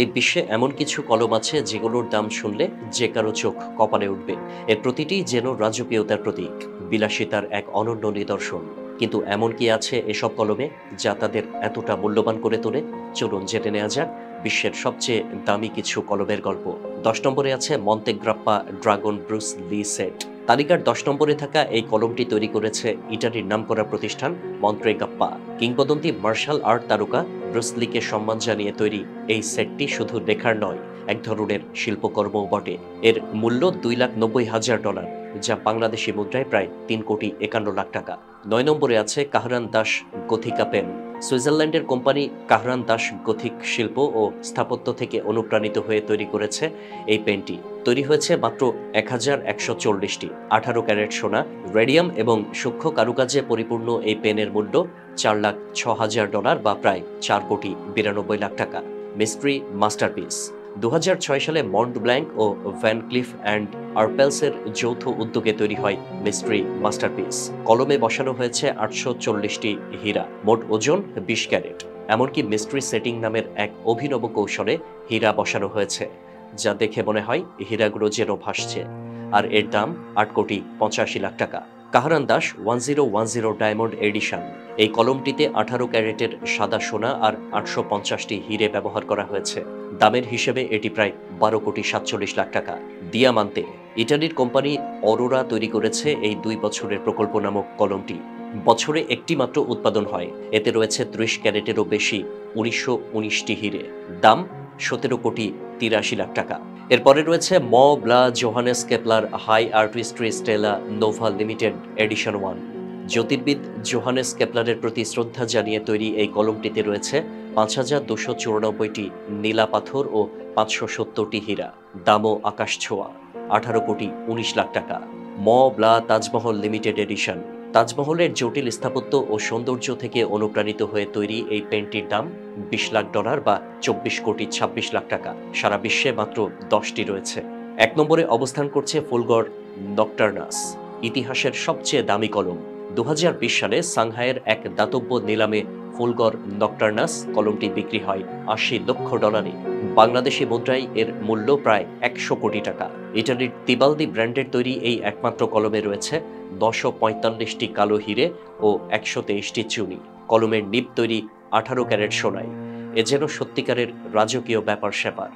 এই বিশ্বে এমন কিছু কলম আছে যেগুলোর দাম শুনলে যে কারো চোখ কপালে উঠবে। এর প্রতিটি যেন রাজকীয়তার প্রতীক, বিলাসিতার এক অনন্য নিদর্শন। কিন্তু এমন কি আছে এসব কলমে যা তাদের এতটা মূল্যবান করে তোলে? চলুন জেনে নেওয়া যাক বিশ্বের সবচেয়ে দামি কিছু কলমের গল্প। 10 নম্বরে আছে মন্তেগ্রাপ্পা ড্রাগন ব্রুস লি সেট। তালিকার 10 নম্বরে থাকা এই কলমটি তৈরি করেছে ইটালির নামকরা প্রতিষ্ঠান মন্ত্রেগাপ্পা। কিংবদন্তি মার্শাল আর্ট তারকা ব্রুস লিকে সম্মান জানিয়ে তৈরি এই সেটটি শুধু দেখার নয়, এক ধরনের শিল্পকর্মও বটে। এর মূল্য $2,90,000, যা বাংলাদেশি মুদ্রায় প্রায় 3,51,00,000 টাকা। 9 নম্বরে আছে কাহরান দাস গথিকা পেন। সুইজারল্যান্ডের কোম্পানি কাহরান দাস গথিক শিল্প ও স্থাপত্য থেকে অনুপ্রাণিত হয়ে তৈরি করেছে এই পেনটি। তৈরি হয়েছে মাত্র 1,140টি 18 ক্যারেট সোনা, রেডিয়াম এবং সূক্ষ্ম কারুকাজে পরিপূর্ণ এই পেনের মূল্য $4,06,000 বা প্রায় 4,92,00,000 টাকা। Mystery masterpiece. 2006 সালে মন্ট ব্ল্যাঙ্ক ও ভ্যান ক্লিফ অ্যান্ড আর্পেলসের যৌথ উদ্যোগে তৈরি হয় মিস্ট্রি মাস্টারপিস। কলমে বসানো হয়েছে 840টি হীরা, মোট ওজন 20 ক্যারেট। এমনকি মিস্ট্রি সেটিং নামের এক অভিনব কৌশলে হীরা বসানো হয়েছে, যা দেখে মনে হয় হীরাগুলো যেন ভাসছে। আর এর দাম 8,85,00,000 টাকা। কাহরান দাস 1010 ডায়মন্ড এডিশন। এই কলমটিতে 18 ক্যারেটের সাদা সোনা আর 850টি হীরে ব্যবহার করা হয়েছে। দামের হিসেবে এটি প্রায় 12,47,00,000 টাকা। দিয়ামান্তে। ইটালির কোম্পানি অরোরা তৈরি করেছে এই 2 বছরের প্রকল্প নামক কলমটি। বছরে একটি মাত্র উৎপাদন হয়। এতে রয়েছে 30 ক্যারেটেরও বেশি 1919টি হীরে। দাম 17,83,00,000 টাকা। এরপরে রয়েছে Mont Blanc Johannes Kepler high artistry Stella Nova limited edition 1। জ্যোতির্বিদ জোহানেস কেপলারের প্রতি শ্রদ্ধা জানিয়ে তৈরি এই কলমটিতে রয়েছে 5,294টি নীলা পাথর ও 570টি হীরা। দামও আকাশ ছোঁয়া, 18,19,00,000 টাকা। ম ব্লা তাজমহল লিমিটেড এডিশন। তাজমহলের জটিল স্থাপত্য ও সৌন্দর্য থেকে অনুপ্রাণিত হয়ে তৈরি এই পেনটির দাম $20,00,000 বা 24,26,00,000 টাকা। সারা বিশ্বে মাত্র 10টি রয়েছে। 1 নম্বরে অবস্থান করছে ফুলগর নকটার্নাস, ইতিহাসের সবচেয়ে দামি কলম। 2020 সালে সাংহাইয়ের এক দাতব্য নিলামে ফুলগর নকটার্নাস কলমটি বিক্রি হয় $80,00,000। বাংলাদেশি মুদ্রায় এর মূল্য প্রায় 100 কোটি টাকা। ইটালির তিবালদি ব্র্যান্ডের তৈরি এই একমাত্র কলমে রয়েছে 945টি কালো হীরে ও 123টি চুনি। কলমের নিব তৈরি 18 ক্যারেট সোনায়। এ যেন সত্যিকারের রাজকীয় ব্যাপার স্যাপার।